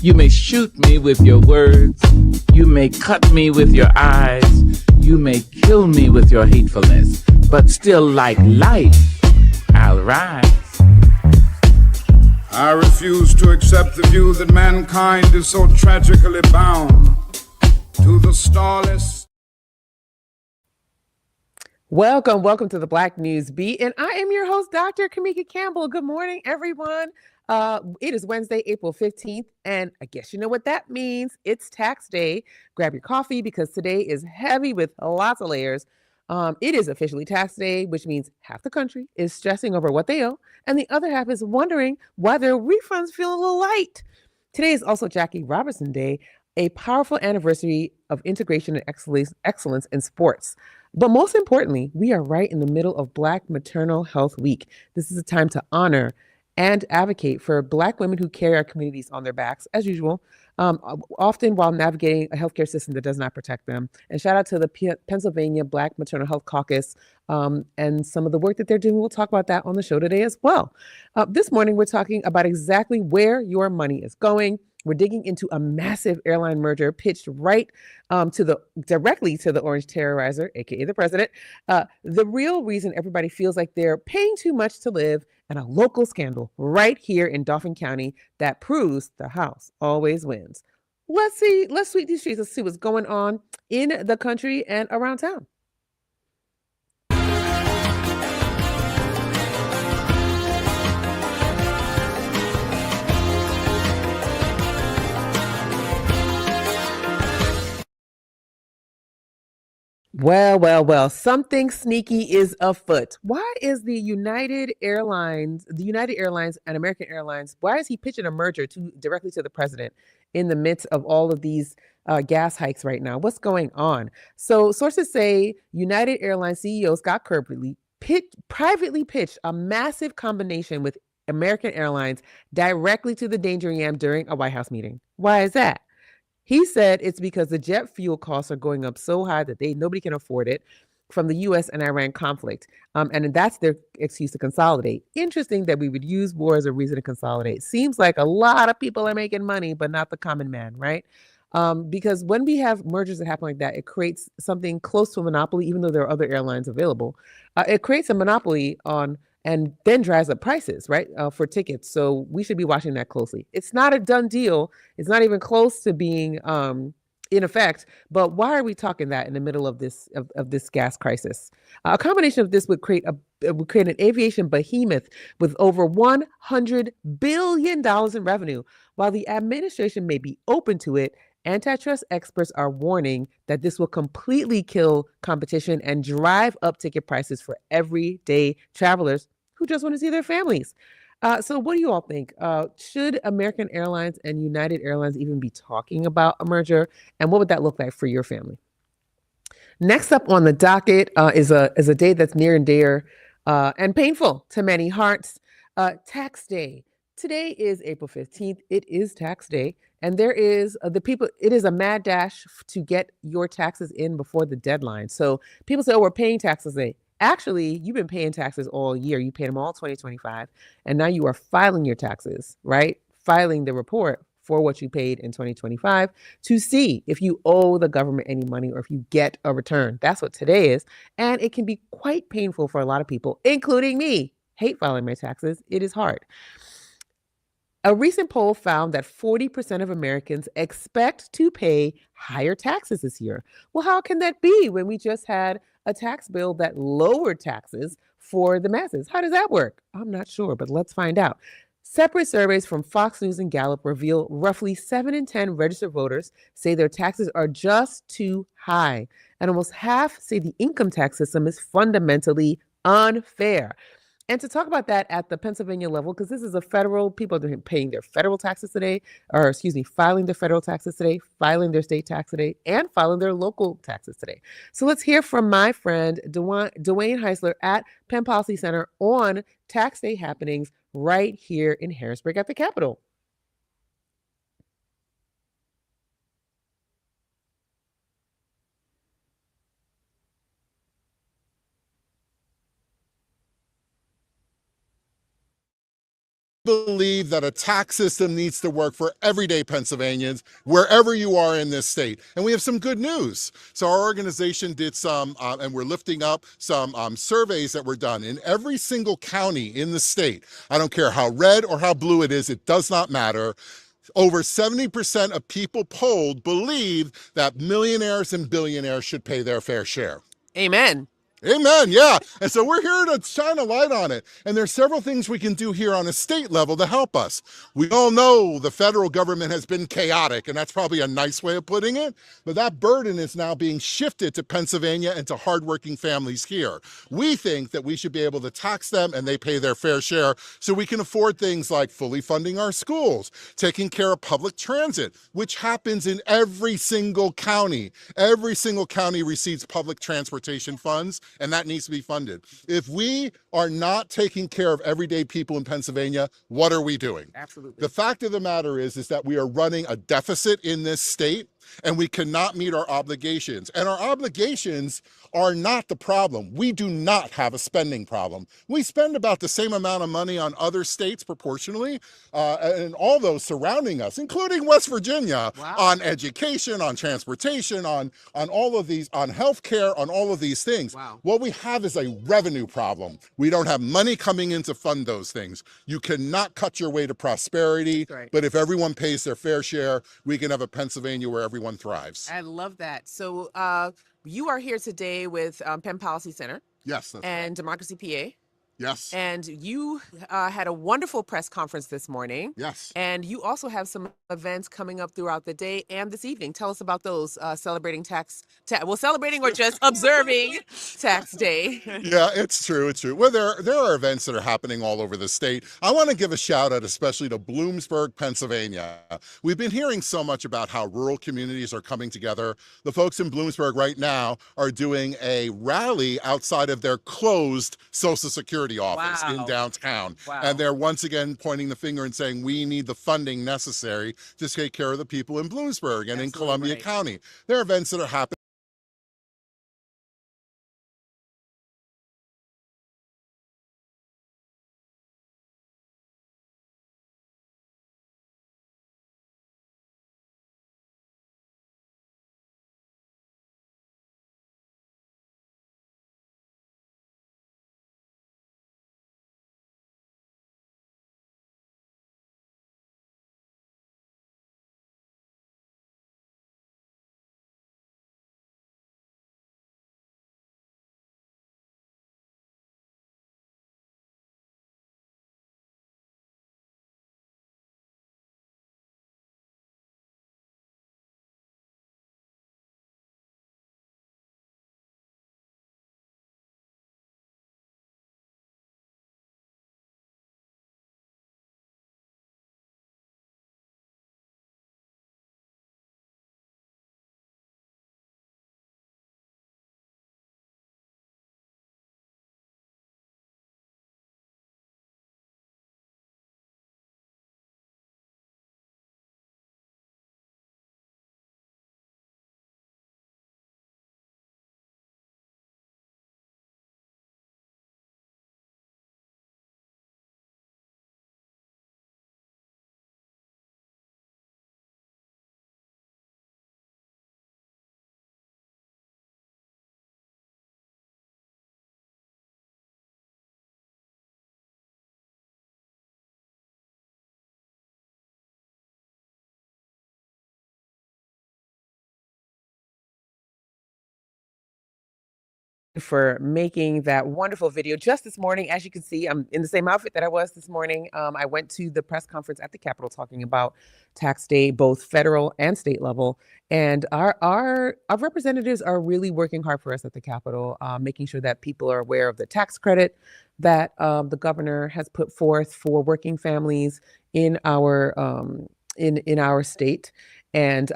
You may shoot me with your words. You may cut me with your eyes. You may kill me with your hatefulness. But still, like life, I'll rise. I refuse to accept the view that mankind is so tragically bound to the starless. Welcome to the Black News Beat, and I am your host, Dr. Kamika Campbell. Good morning, everyone. It is Wednesday, April 15th, and I guess you know what that means. It's tax day. Grab your coffee because today is heavy with lots of layers. It is officially tax day, which means half the country is stressing over what they owe, and the other half is wondering why their refunds feel a little light. Today is also Jackie Robinson Day, a powerful anniversary of integration and excellence in sports. But most importantly, we are right in the middle of Black Maternal Health Week. This is a time to honor and advocate for Black women who carry our communities on their backs, as usual, often while navigating a healthcare system that does not protect them. And shout out to the Pennsylvania Black Maternal Health Caucus and some of the work that they're doing. We'll talk about that on the show today as well. This morning, we're talking about exactly where your money is going. We're digging into a massive airline merger pitched right directly to the orange terrorizer, aka the president. The real reason everybody feels like they're paying too much to live, and a local scandal right here in Dauphin County that proves the House always wins. Let's sweep these streets. Let's see what's going on in the country and around town. Well, something sneaky is afoot. Why is the United Airlines and American Airlines, why is he pitching a merger directly to the president in the midst of all of these gas hikes right now? What's going on? So sources say United Airlines CEO Scott Kirby privately pitched a massive combination with American Airlines directly to the Danger Yam during a White House meeting. Why is that? He said it's because the jet fuel costs are going up so high that nobody can afford it from the U.S. and Iran conflict. And that's their excuse to consolidate. Interesting that we would use war as a reason to consolidate. Seems like a lot of people are making money, but not the common man, right? Because when we have mergers that happen like that, it creates something close to a monopoly, even though there are other airlines available. It creates a monopoly on and then drives up prices, right, for tickets. So we should be watching that closely. It's not a done deal. It's not even close to being in effect. But why are we talking that in the middle of this gas crisis? A combination of this would create an aviation behemoth with over $100 billion in revenue. While the administration may be open to it, antitrust experts are warning that this will completely kill competition and drive up ticket prices for everyday travelers who just want to see their families. So what do you all think? Should American Airlines and United Airlines even be talking about a merger? And what would that look like for your family? Next up on the docket is a day that's near and dear and painful to many hearts. Tax day. Today is April 15th. It is tax day. And there is it is a mad dash to get your taxes in before the deadline. So people say, oh, we're paying taxes today. Actually, you've been paying taxes all year. You paid them all 2025. And now you are filing your taxes, right? Filing the report for what you paid in 2025 to see if you owe the government any money or if you get a return. That's what today is. And it can be quite painful for a lot of people, including me. Hate filing my taxes. It is hard. A recent poll found that 40% of Americans expect to pay higher taxes this year. Well, how can that be when we just had a tax bill that lowered taxes for the masses? How does that work? I'm not sure, but let's find out. Separate surveys from Fox News and Gallup reveal roughly 7 in 10 registered voters say their taxes are just too high. And almost half say the income tax system is fundamentally unfair. And to talk about that at the Pennsylvania level, because this is people are paying their federal taxes today, filing their federal taxes today, filing their state tax today, and filing their local taxes today. So let's hear from my friend, Dwayne Heisler at Penn Policy Center on tax day happenings right here in Harrisburg at the Capitol. believe that a tax system needs to work for everyday Pennsylvanians, wherever you are in this state. And we have some good news. So our organization did some, and we're lifting up some surveys that were done in every single county in the state. I don't care how red or how blue it is, it does not matter. Over 70% of people polled believe that millionaires and billionaires should pay their fair share. Amen. Amen. Yeah. And so we're here to shine a light on it. And there's several things we can do here on a state level to help us. We all know the federal government has been chaotic, and that's probably a nice way of putting it. But that burden is now being shifted to Pennsylvania and to hardworking families here. We think that we should be able to tax them and they pay their fair share so we can afford things like fully funding our schools, taking care of public transit, which happens in every single county. Every single county receives public transportation funds, and that needs to be funded. If we are not taking care of everyday people in Pennsylvania, what are we doing? Absolutely. The fact of the matter is that we are running a deficit in this state, and we cannot meet our obligations. And our obligations are not the problem. We do not have a spending problem. We spend about the same amount of money on other states proportionally, and all those surrounding us, including West Virginia, Wow. on education, on transportation, on all of these, on healthcare, on all of these things. Wow. What we have is a revenue problem. We don't have money coming in to fund those things. You cannot cut your way to prosperity, Right. but if everyone pays their fair share, we can have a Pennsylvania where everyone thrives. I love that. So you are here today with Penn Policy Center Yes, that's and right. Democracy PA. Yes. And you had a wonderful press conference this morning. Yes. And you also have some events coming up throughout the day and this evening. Tell us about those, celebrating celebrating or just observing Tax Day. Yeah, it's true. It's true. Well, there are events that are happening all over the state. I want to give a shout out especially to Bloomsburg, Pennsylvania. We've been hearing so much about how rural communities are coming together. The folks in Bloomsburg right now are doing a rally outside of their closed Social Security office in Wow. downtown. Wow. And they're once again pointing the finger and saying, we need the funding necessary to take care of the people in Bloomsburg and in Absolutely Columbia right. County. There are events that are happening. For making that wonderful video just this morning. As you can see, I'm in the same outfit that I was this morning. I went to the press conference at the Capitol talking about tax day, both federal and state level. And our representatives are really working hard for us at the Capitol, making sure that people are aware of the tax credit that the governor has put forth for working families in our in our state, and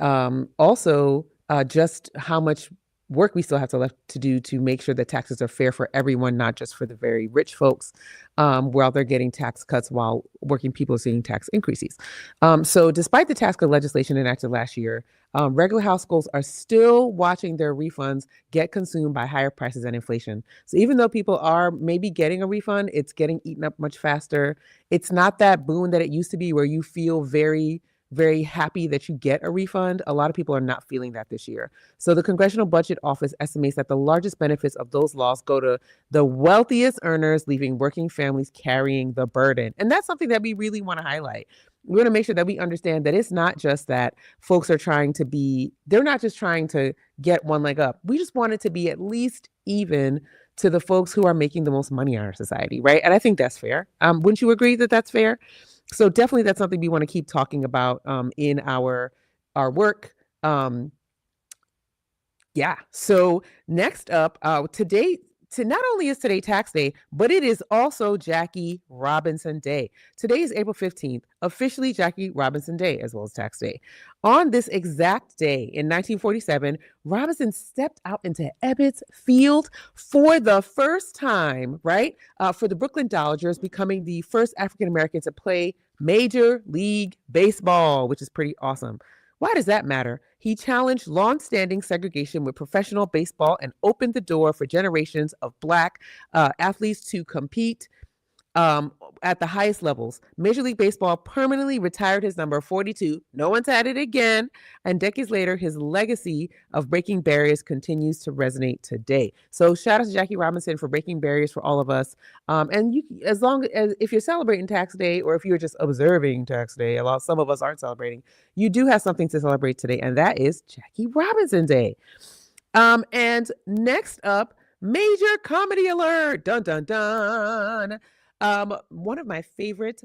also just how much work we still have left to do to make sure that taxes are fair for everyone, not just for the very rich folks, while they're getting tax cuts while working people are seeing tax increases. So despite the tax cut legislation enacted last year, regular households are still watching their refunds get consumed by higher prices and inflation. So even though people are maybe getting a refund, it's getting eaten up much faster. It's not that boon that it used to be where you feel very, very happy that you get a refund. A lot of people are not feeling that this year. So the Congressional Budget Office estimates that the largest benefits of those laws go to the wealthiest earners, leaving working families carrying the burden. And that's something that we really want to highlight. We want to make sure that we understand that it's not just that folks are they're not just trying to get one leg up. We just want it to be at least even to the folks who are making the most money in our society, right? And I think that's fair. Wouldn't you agree that that's fair? So definitely that's something we want to keep talking about in our work. Yeah. So next up, not only is today tax day, but it is also Jackie Robinson Day. Today is April 15th, officially Jackie Robinson Day, as well as tax day. On this exact day in 1947, Robinson stepped out into Ebbets Field for the first time, right? For the Brooklyn Dodgers, becoming the first African-American to play Major League Baseball, which is pretty awesome. Why does that matter? He challenged long-standing segregation with professional baseball and opened the door for generations of Black athletes to compete at the highest levels. Major League Baseball permanently retired his number 42. No one's had it again. And decades later, his legacy of breaking barriers continues to resonate today. So shout out to Jackie Robinson for breaking barriers for all of us. And you, as long as if you're celebrating tax day or if you're just observing tax day, some of us aren't celebrating, you do have something to celebrate today, and that is Jackie Robinson Day. And next up, major comedy alert. Dun, dun, dun. One of my favorite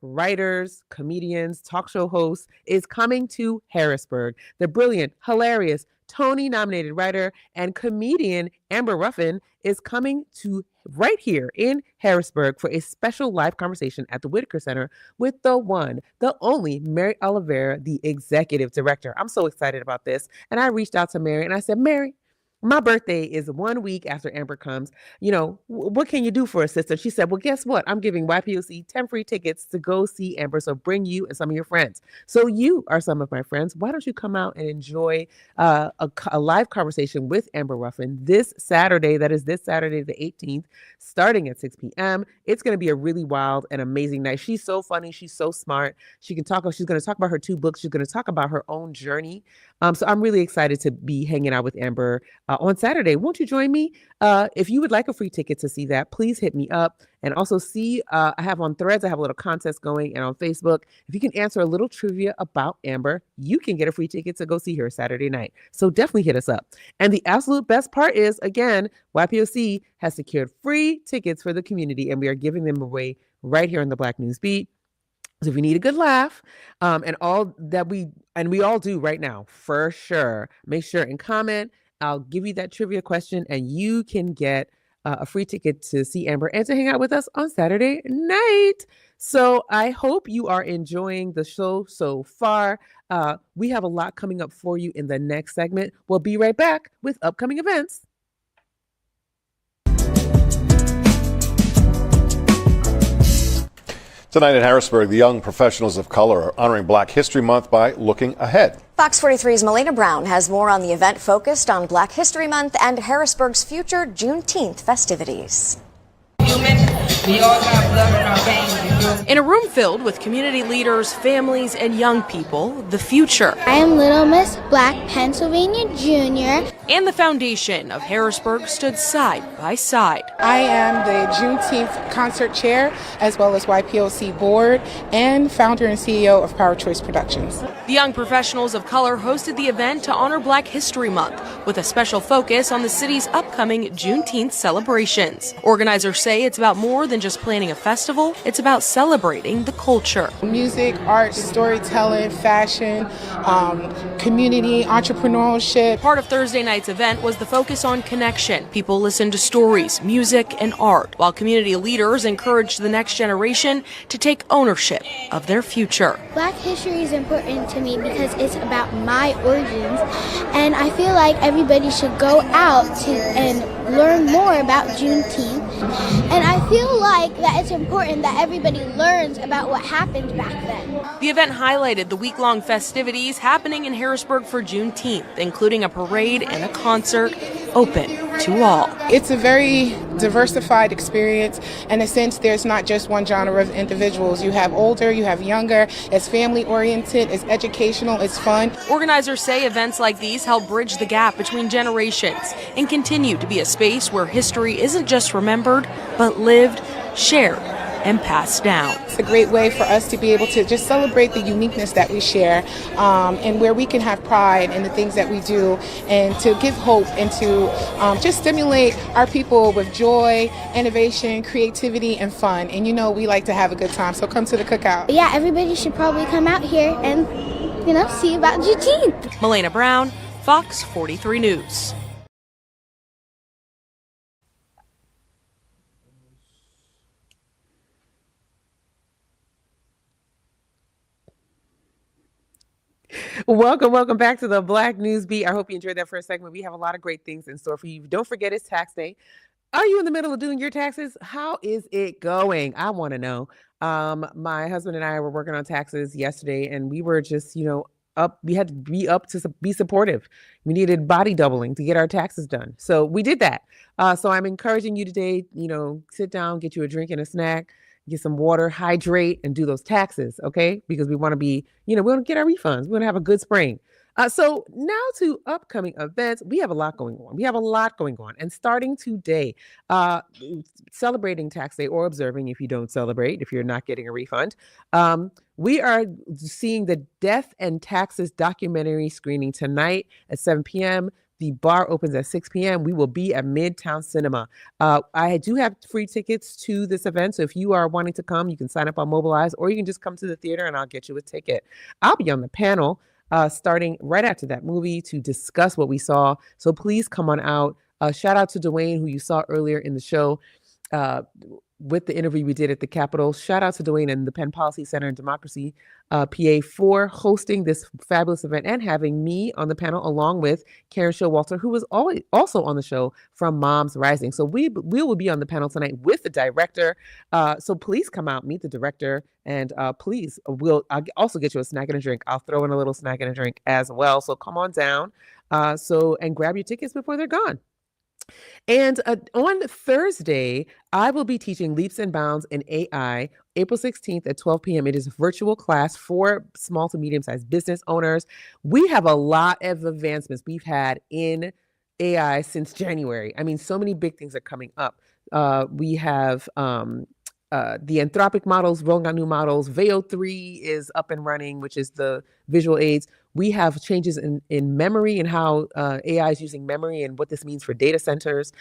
writers, comedians, talk show hosts is coming to Harrisburg. The brilliant, hilarious, Tony-nominated writer and comedian Amber Ruffin is coming to right here in Harrisburg for a special live conversation at the Whitaker Center with the one, the only Mary Oliveira, the executive director. I'm so excited about this. And I reached out to Mary and I said, Mary, my birthday is 1 week after Amber comes. What can you do for a sister? She said, well, guess what? I'm giving YPOC 10 free tickets to go see Amber. So bring you and some of your friends. So you are some of my friends. Why don't you come out and enjoy a live conversation with Amber Ruffin this Saturday? That is this Saturday, the 18th, starting at 6 p.m. It's going to be a really wild and amazing night. She's so funny. She's so smart. She's going to talk about her 2 books. She's going to talk about her own journey. So I'm really excited to be hanging out with Amber on Saturday. Won't you join me? If you would like a free ticket to see that, please hit me up. And also I have on Threads, I have a little contest going, and on Facebook, if you can answer a little trivia about Amber, you can get a free ticket to go see her Saturday night. So definitely hit us up. And the absolute best part is, again, YPOC has secured free tickets for the community, and we are giving them away right here on the Black News Beat. So if you need a good laugh, and we all do right now, for sure, make sure and comment. I'll give you that trivia question, and you can get a free ticket to see Amber and to hang out with us on Saturday night. So I hope you are enjoying the show so far. We have a lot coming up for you in the next segment. We'll be right back with upcoming events. Tonight in Harrisburg, the young professionals of color are honoring Black History Month by looking ahead. Fox 43's Melina Brown has more on the event focused on Black History Month and Harrisburg's future Juneteenth festivities. We all got blood in our veins. In a room filled with community leaders, families, and young people, the future. I am Little Miss Black Pennsylvania Jr. and the foundation of Harrisburg stood side by side. I am the Juneteenth concert chair, as well as YPOC board, and founder and CEO of Power Choice Productions. The young professionals of color hosted the event to honor Black History Month, with a special focus on the city's upcoming Juneteenth celebrations. Organizers say it's about more than just planning a festival, it's about celebrating the culture. Music, art, storytelling, fashion, community, entrepreneurship. Part of Thursday night's tonight's event was the focus on connection. People listened to stories, music, and art, while community leaders encouraged the next generation to take ownership of their future. Black history is important to me because it's about my origins, and I feel like everybody should go out and learn more about Juneteenth. And I feel like that it's important that everybody learns about what happened back then. The event highlighted the week-long festivities happening in Harrisburg for Juneteenth, including a parade and a concert open to all. It's a very diversified experience. In a sense, there's not just one genre of individuals. You have older, you have younger. It's family-oriented, it's educational, it's fun. Organizers say events like these help bridge the gap between generations and continue to be a space where history isn't just remembered, but lived, shared, and passed down. It's a great way for us to be able to just celebrate the uniqueness that we share, and where we can have pride in the things that we do, and to give hope and to just stimulate our people with joy, innovation, creativity, and fun. And you know, we like to have a good time, so come to the cookout. Yeah, everybody should probably come out here and, see about Juneteenth. Milena Brown, Fox 43 News. Welcome back to the Black News Beat. I hope you enjoyed that first segment. We have a lot of great things in store for you. Don't forget, it's tax day. Are you in the middle of doing your taxes? How is it going? I want to know. My husband and I were working on taxes yesterday, and we were just, up. We had to be up to be supportive. We needed body doubling to get our taxes done. So we did that. So I'm encouraging you today, sit down, get you a drink and a snack, get some water, hydrate, and do those taxes, okay? Because we want to be, we want to get our refunds. We want to have a good spring. So now to upcoming events. We have a lot going on. And starting today, celebrating tax day or observing if you don't celebrate, if you're not getting a refund, we are seeing the Death and Taxes documentary screening tonight at 7 p.m. The bar opens at 6 p.m. We will be at Midtown Cinema. I do have free tickets to this event. So if you are wanting to come, you can sign up on Mobilize, or you can just come to the theater and I'll get you a ticket. I'll be on the panel starting right after that movie to discuss what we saw. So please come on out. Shout out to Dwayne, who you saw earlier in the show with the interview we did at the Capitol. Shout out to Dwayne and the Penn Policy Center and Democracy PA for hosting this fabulous event and having me on the panel along with Karen Showalter, who was also on the show from Moms Rising. So we will be on the panel tonight with the director. So please come out, meet the director, and please, I'll also get you a snack and a drink. I'll throw in a little snack and a drink as well. So come on down and grab your tickets before they're gone. And on Thursday, I will be teaching Leaps and Bounds in AI, April 16th at 12 p.m. It is a virtual class for small to medium-sized business owners. We have a lot of advancements we've had in AI since January. I mean, so many big things are coming up. We have the Anthropic models, rolling out new models. Veo 3 is up and running, which is the visual aids. We have changes in memory and how AI is using memory and what this means for data centers.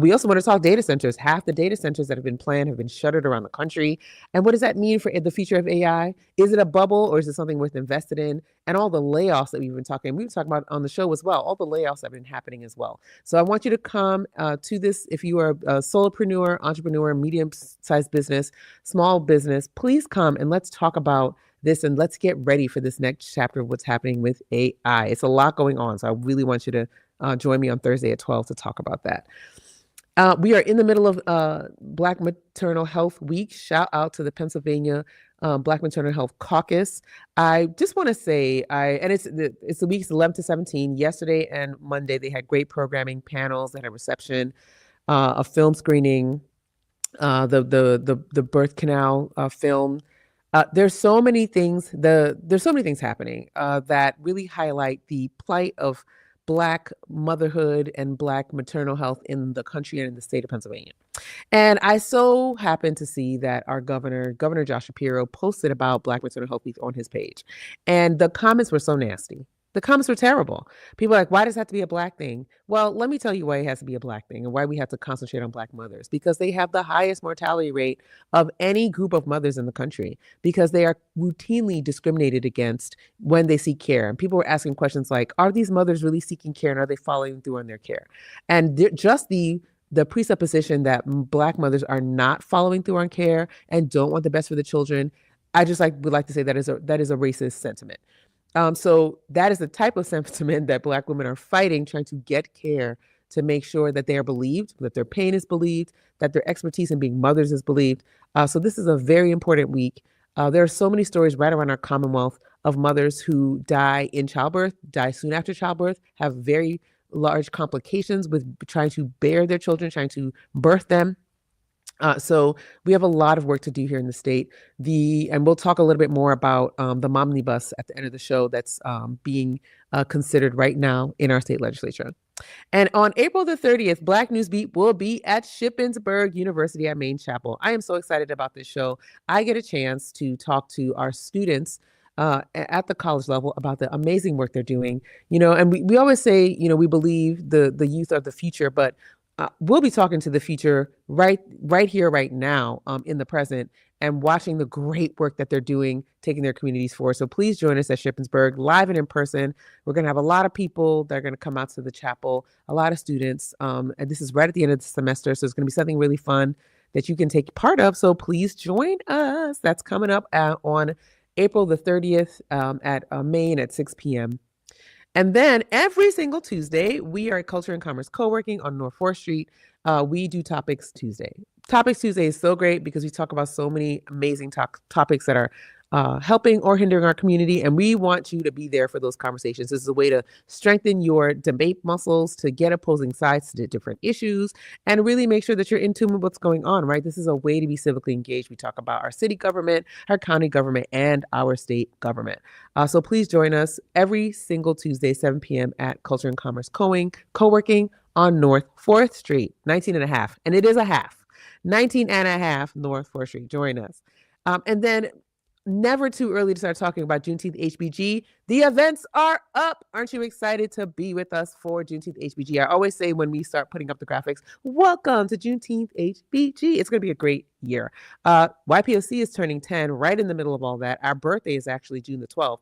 We also want to talk data centers. Half the data centers that have been planned have been shuttered around the country. And what does that mean for the future of AI? Is it a bubble or is it something worth invested in? And all the layoffs that we've been talking about on the show as well, all the layoffs that have been happening as well. So I want you to come to this. If you are a solopreneur, entrepreneur, medium-sized business, small business, please come and let's talk about this and let's get ready for this next chapter of what's happening with AI. It's a lot going on. So I really want you to join me on Thursday at 12 to talk about that. We are in the middle of Black Maternal Health Week. Shout out to the Pennsylvania Black Maternal Health Caucus. I just want to say, it's the weeks 11 to 17. Yesterday and Monday, they had great programming, panels, they had a reception, a film screening, the birth canal film. There's so many things. There's so many things happening that really highlight the plight of Black motherhood and Black maternal health in the country and in the state of Pennsylvania. And I so happened to see that our Governor Josh Shapiro, posted about Black Maternal Health Week on his page. And the comments were so nasty. The comments were terrible. People are like, why does it have to be a Black thing? Well, let me tell you why it has to be a Black thing and why we have to concentrate on Black mothers, because they have the highest mortality rate of any group of mothers in the country, because they are routinely discriminated against when they seek care. And people were asking questions like, are these mothers really seeking care, and are they following through on their care? And just the presupposition that Black mothers are not following through on care and don't want the best for the children, I just would like to say that is a racist sentiment. So that is the type of sentiment that Black women are fighting, trying to get care to make sure that they are believed, that their pain is believed, that their expertise in being mothers is believed. So this is a very important week. There are so many stories right around our Commonwealth of mothers who die in childbirth, die soon after childbirth, have very large complications with trying to bear their children, trying to birth them. So we have a lot of work to do here in the state. And we'll talk a little bit more about the Momnibus at the end of the show that's being considered right now in our state legislature. And on April the 30th, Black NewsBeat will be at Shippensburg University at Main Chapel. I am so excited about this show. I get a chance to talk to our students at the college level about the amazing work they're doing. And we always say, we believe the youth are the future, but we'll be talking to the future right here, right now, in the present, and watching the great work that they're doing, taking their communities forward. So please join us at Shippensburg, live and in person. We're going to have a lot of people that are going to come out to the chapel, a lot of students. And this is right at the end of the semester, so it's going to be something really fun that you can take part of. So please join us. That's coming up on April the 30th at Main at 6 p.m. And then every single Tuesday, we are at Culture and Commerce Co-working on North 4th Street. We do Topics Tuesday. Topics Tuesday is so great because we talk about so many amazing topics that are helping or hindering our community. And we want you to be there for those conversations. This is a way to strengthen your debate muscles, to get opposing sides to different issues, and really make sure that you're in tune with what's going on, right? This is a way to be civically engaged. We talk about our city government, our county government, and our state government. So please join us every single Tuesday, 7 p.m. at Culture and Commerce Co-working on North 4th Street, 19 and a half. And it is a half. 19 and a half North 4th Street. Join us. And then never too early to start talking about Juneteenth HBG. The events are up. Aren't you excited to be with us for Juneteenth HBG? I always say when we start putting up the graphics, welcome to Juneteenth HBG. It's going to be a great year. YPOC is turning 10 right in the middle of all that. Our birthday is actually June the 12th.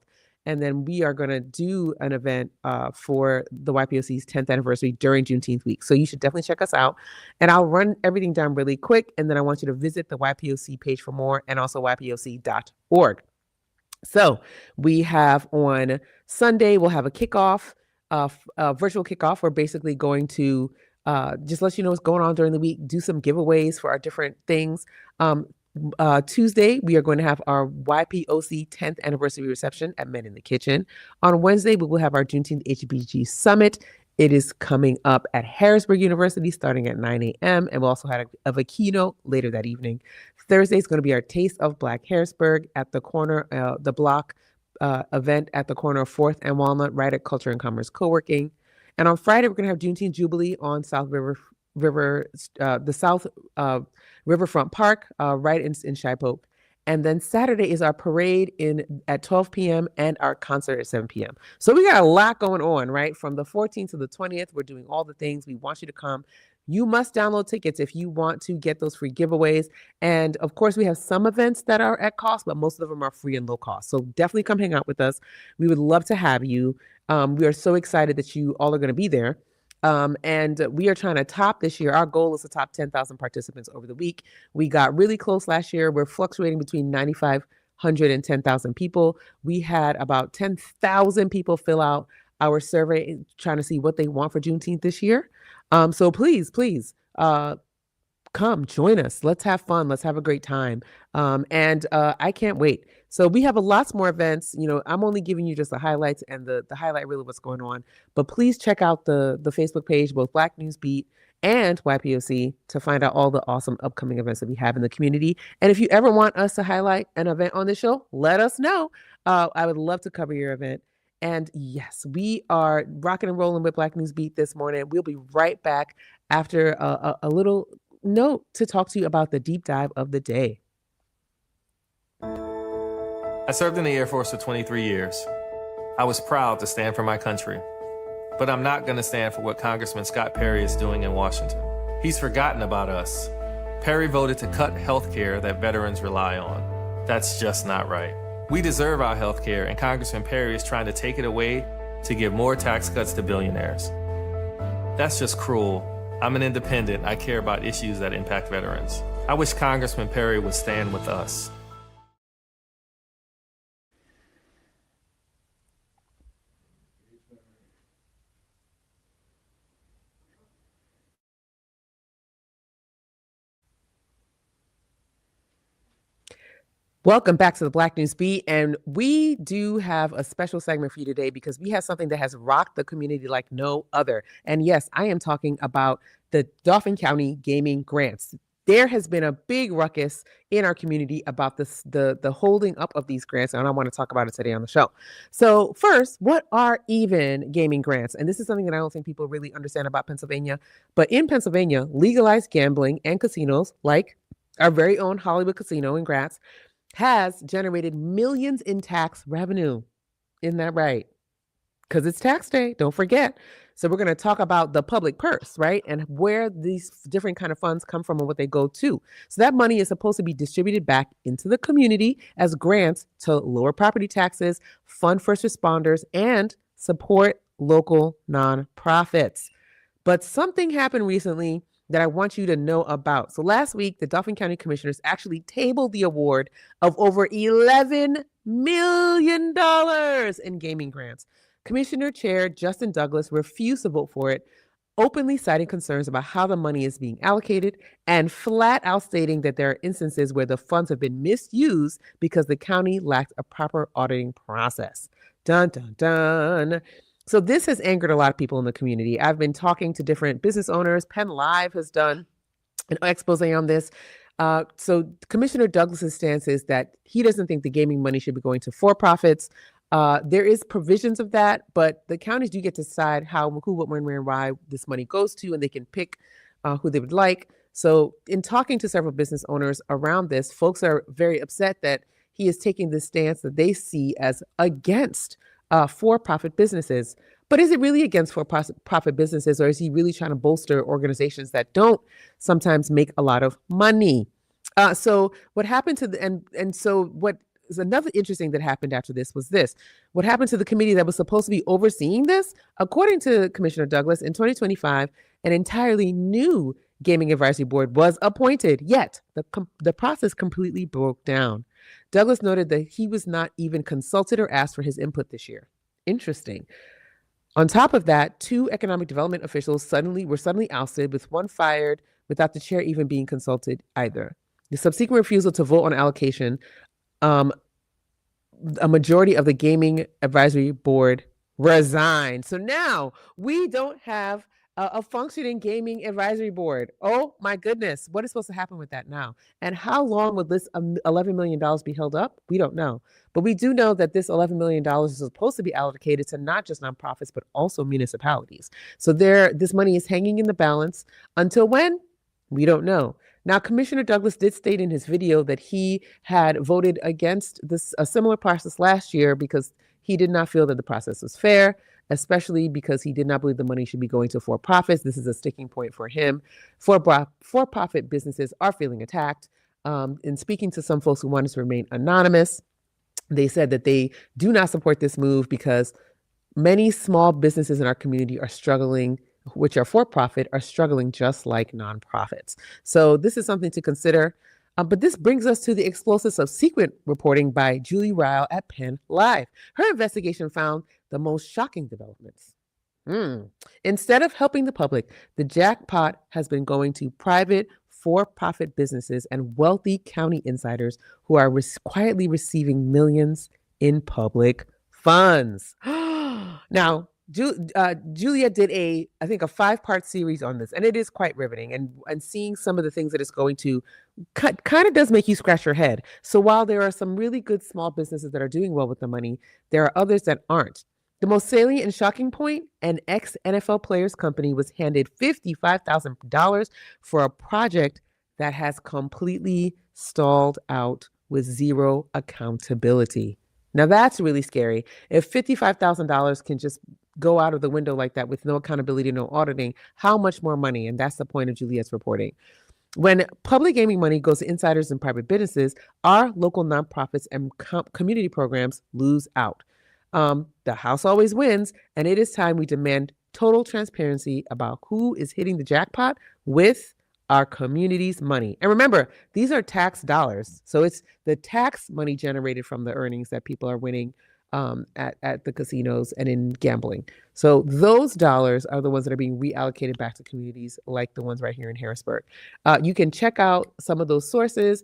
And then we are going to do an event for the YPOC's 10th anniversary during Juneteenth week. So you should definitely check us out. And I'll run everything down really quick. And then I want you to visit the YPOC page for more, and also ypoc.org. So we have on Sunday, we'll have a kickoff, a virtual kickoff. We're basically going to just let you know what's going on during the week, do some giveaways for our different things. Tuesday, we are going to have our YPOC 10th anniversary reception at Men in the Kitchen. On Wednesday, we will have our Juneteenth HBG Summit. It is coming up at Harrisburg University starting at 9 a.m. And we'll also have a keynote later that evening. Thursday is going to be our Taste of Black Harrisburg at the corner, the block event at the corner of 4th and Walnut, right at Culture and Commerce Co-working. And on Friday, we're going to have Juneteenth Jubilee on South the South Riverfront Park, right in Shipoke. And then Saturday is our parade at 12 p.m. and our concert at 7 p.m. So we got a lot going on, right? From the 14th to the 20th, we're doing all the things. We want you to come. You must download tickets if you want to get those free giveaways. And of course, we have some events that are at cost, but most of them are free and low cost. So definitely come hang out with us. We would love to have you. We are so excited that you all are going to be there. And we are trying to top this year. Our goal is to top 10,000 participants over the week. We got really close last year. We're fluctuating between 9,500 and 10,000 people. We had about 10,000 people fill out our survey trying to see what they want for Juneteenth this year. So please, come join us. Let's have fun. Let's have a great time. And I can't wait. So we have lots more events. I'm only giving you just the highlights and the highlight really what's going on. But please check out the Facebook page, both Black NewsBeat and YPOC, to find out all the awesome upcoming events that we have in the community. And if you ever want us to highlight an event on this show, let us know. I would love to cover your event. And yes, we are rocking and rolling with Black NewsBeat this morning. We'll be right back after a little note to talk to you about the deep dive of the day. I served in the Air Force for 23 years. I was proud to stand for my country. But I'm not going to stand for what Congressman Scott Perry is doing in Washington. He's forgotten about us. Perry voted to cut health care that veterans rely on. That's just not right. We deserve our health care, and Congressman Perry is trying to take it away to give more tax cuts to billionaires. That's just cruel. I'm an independent. I care about issues that impact veterans. I wish Congressman Perry would stand with us. Welcome back to the Black News Beat, and we do have a special segment for you today because we have something that has rocked the community like no other. And yes, I am talking about the Dauphin County gaming grants. There has been a big ruckus in our community about this, the holding up of these grants, and I want to talk about it today on the show. So first, what are even gaming grants? And this is something that I don't think people really understand about Pennsylvania. But in Pennsylvania, legalized gambling and casinos, like our very own Hollywood Casino in Gratz, has generated millions in tax revenue. Isn't that right? Because it's tax day, don't forget. So we're going to talk about the public purse, right? And where these different kind of funds come from and what they go to. So that money is supposed to be distributed back into the community as grants to lower property taxes, fund first responders, and support local nonprofits. But something happened recently that I want you to know about. So last week, the Dauphin County Commissioners actually tabled the award of over $11 million in gaming grants. Commissioner Chair Justin Douglas refused to vote for it, openly citing concerns about how the money is being allocated and flat out stating that there are instances where the funds have been misused because the county lacked a proper auditing process. Dun, dun, dun. So this has angered a lot of people in the community. I've been talking to different business owners. Penn Live has done an expose on this. So Commissioner Douglas's stance is that he doesn't think the gaming money should be going to for-profits. There is provisions of that, but the counties do get to decide how, who, what, when, where, and why this money goes to, and they can pick who they would like. So in talking to several business owners around this, folks are very upset that he is taking this stance that they see as against for-profit businesses. But is it really against for-profit businesses, or is he really trying to bolster organizations that don't sometimes make a lot of money? So what happened to what is another interesting that happened after this was this. What happened to the committee that was supposed to be overseeing this? According to Commissioner Douglas, in 2025, an entirely new gaming advisory board was appointed, yet the process completely broke down. Douglas noted that he was not even consulted or asked for his input this year. Interesting. On top of that, 2 economic development officials were suddenly ousted, with one fired without the chair even being consulted either. The subsequent refusal to vote on allocation, a majority of the gaming advisory board resigned. So now we don't have a functioning gaming advisory board. Oh my goodness. What is supposed to happen with that now? And how long would this $11 million be held up? We don't know. But we do know that this $11 million is supposed to be allocated to not just nonprofits, but also municipalities. So this money is hanging in the balance until when? We don't know. Now, Commissioner Douglas did state in his video that he had voted against a similar process last year because he did not feel that the process was fair, especially because he did not believe the money should be going to for-profits. This is a sticking point for him. For-profit businesses are feeling attacked. In speaking to some folks who wanted to remain anonymous, they said that they do not support this move because many small businesses in our community are struggling, which are for-profit, are struggling just like nonprofits. So this is something to consider. But this brings us to the explosive subsequent reporting by Julie Ryle at Penn Live. Her investigation found the most shocking developments. Instead of helping the public, the jackpot has been going to private for-profit businesses and wealthy county insiders who are quietly receiving millions in public funds. Now, Julia did I think a 5-part series on this, and it is quite riveting. And seeing some of the things that it's going to kind of does make you scratch your head. So while there are some really good small businesses that are doing well with the money, there are others that aren't. The most salient and shocking point, an ex-NFL player's company was handed $55,000 for a project that has completely stalled out with zero accountability. Now that's really scary. If $55,000 can just go out of the window like that with no accountability, no auditing, how much more money? And that's the point of Juliet's reporting. When public gaming money goes to insiders and private businesses, our local nonprofits and community programs lose out. The House always wins, and it is time we demand total transparency about who is hitting the jackpot with our community's money. And remember, these are tax dollars. So it's the tax money generated from the earnings that people are winning at the casinos and in gambling. So those dollars are the ones that are being reallocated back to communities like the ones right here in Harrisburg. You can check out some of those sources.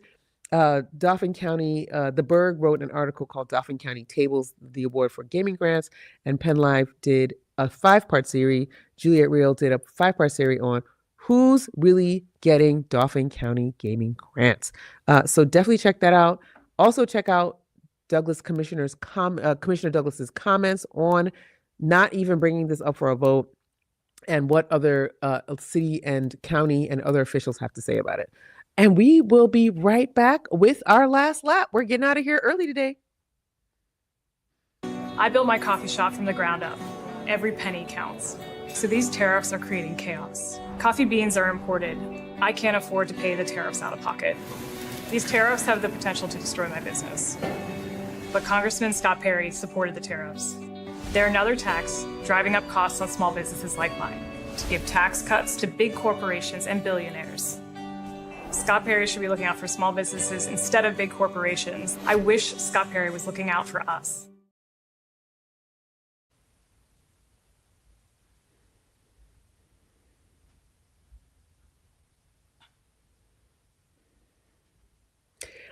Dauphin County, the Berg wrote an article called Dauphin County Tables the Award for Gaming Grants, and Penn Live did a 5-part series. Juliet Real did a 5-part series on who's really getting Dauphin County gaming grants. So definitely check that out. Also check out Commissioner Douglas's comments on not even bringing this up for a vote and what other city and county and other officials have to say about it. And we will be right back with our last lap. We're getting out of here early today. I built my coffee shop from the ground up. Every penny counts. So these tariffs are creating chaos. Coffee beans are imported. I can't afford to pay the tariffs out of pocket. These tariffs have the potential to destroy my business. But Congressman Scott Perry supported the tariffs. They're another tax driving up costs on small businesses like mine to give tax cuts to big corporations and billionaires. Scott Perry should be looking out for small businesses instead of big corporations. I wish Scott Perry was looking out for us.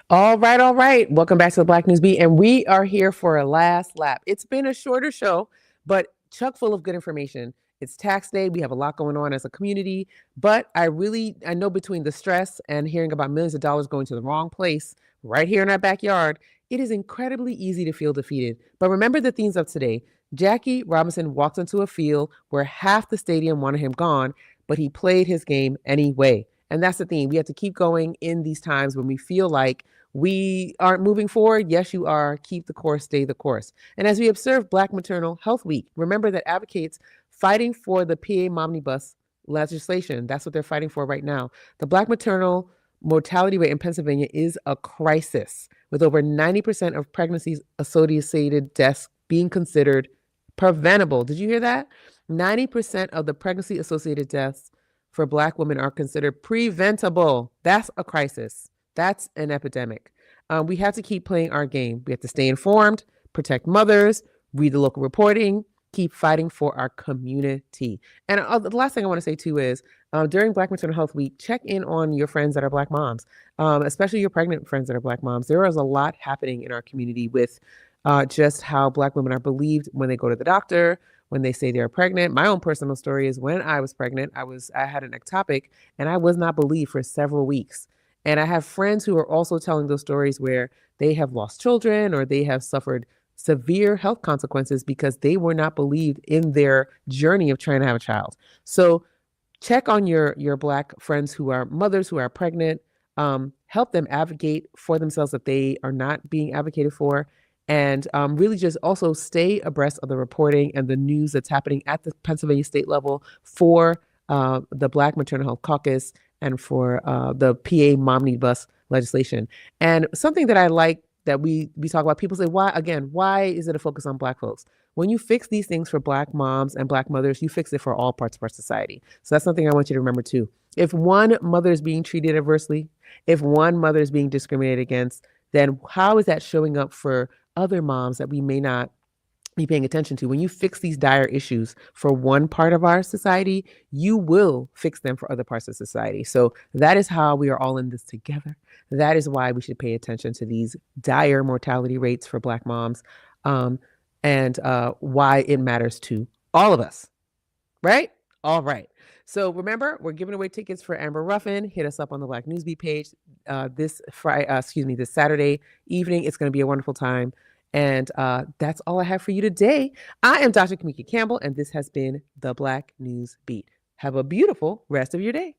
All right. Welcome back to the Black News Beat, and we are here for a last lap. It's been a shorter show, but chock full of good information. It's tax day. We have a lot going on as a community, but I know between the stress and hearing about millions of dollars going to the wrong place right here in our backyard, it is incredibly easy to feel defeated. But remember the themes of today. Jackie Robinson walked into a field where half the stadium wanted him gone, but he played his game anyway. And that's the theme. We have to keep going in these times when we feel like we aren't moving forward. Yes, you are. Keep the course, stay the course. And as we observe Black Maternal Health Week, remember that advocates fighting for the PA Omnibus legislation, that's what they're fighting for right now. The Black maternal mortality rate in Pennsylvania is a crisis, with over 90% of pregnancies associated deaths being considered preventable. Did you hear that? 90% of the pregnancy associated deaths for Black women are considered preventable. That's a crisis. That's an epidemic. We have to keep playing our game. We have to stay informed, protect mothers, read the local reporting, keep fighting for our community. And the last thing I want to say too is during Black Maternal Health Week, check in on your friends that are Black moms, especially your pregnant friends that are Black moms. There is a lot happening in our community with just how Black women are believed when they go to the doctor, when they say they're pregnant. My own personal story is when I was pregnant, I had an ectopic and I was not believed for several weeks. And I have friends who are also telling those stories where they have lost children or they have suffered severe health consequences because they were not believed in their journey of trying to have a child. So check on your Black friends who are mothers who are pregnant. Help them advocate for themselves if they are not being advocated for. And really just also stay abreast of the reporting and the news that's happening at the Pennsylvania state level for the Black Maternal Health Caucus and for the PA Omnibus legislation. And something that I like that we talk about, people say, why is it a focus on Black folks? When you fix these things for Black moms and Black mothers, you fix it for all parts of our society. So that's something I want you to remember too. If one mother is being treated adversely, if one mother is being discriminated against, then how is that showing up for other moms that we may not be paying attention to? When you fix these dire issues for one part of our society, you will fix them for other parts of society. So that is how we are all in this together. That is why we should pay attention to these dire mortality rates for Black moms, and why it matters to all of us. Right? All right. So remember, we're giving away tickets for Amber Ruffin. Hit us up on the Black Newsbeat page this Saturday evening. It's going to be a wonderful time. And that's all I have for you today. I am Dr. Kamika Campbell, and this has been the Black News Beat. Have a beautiful rest of your day.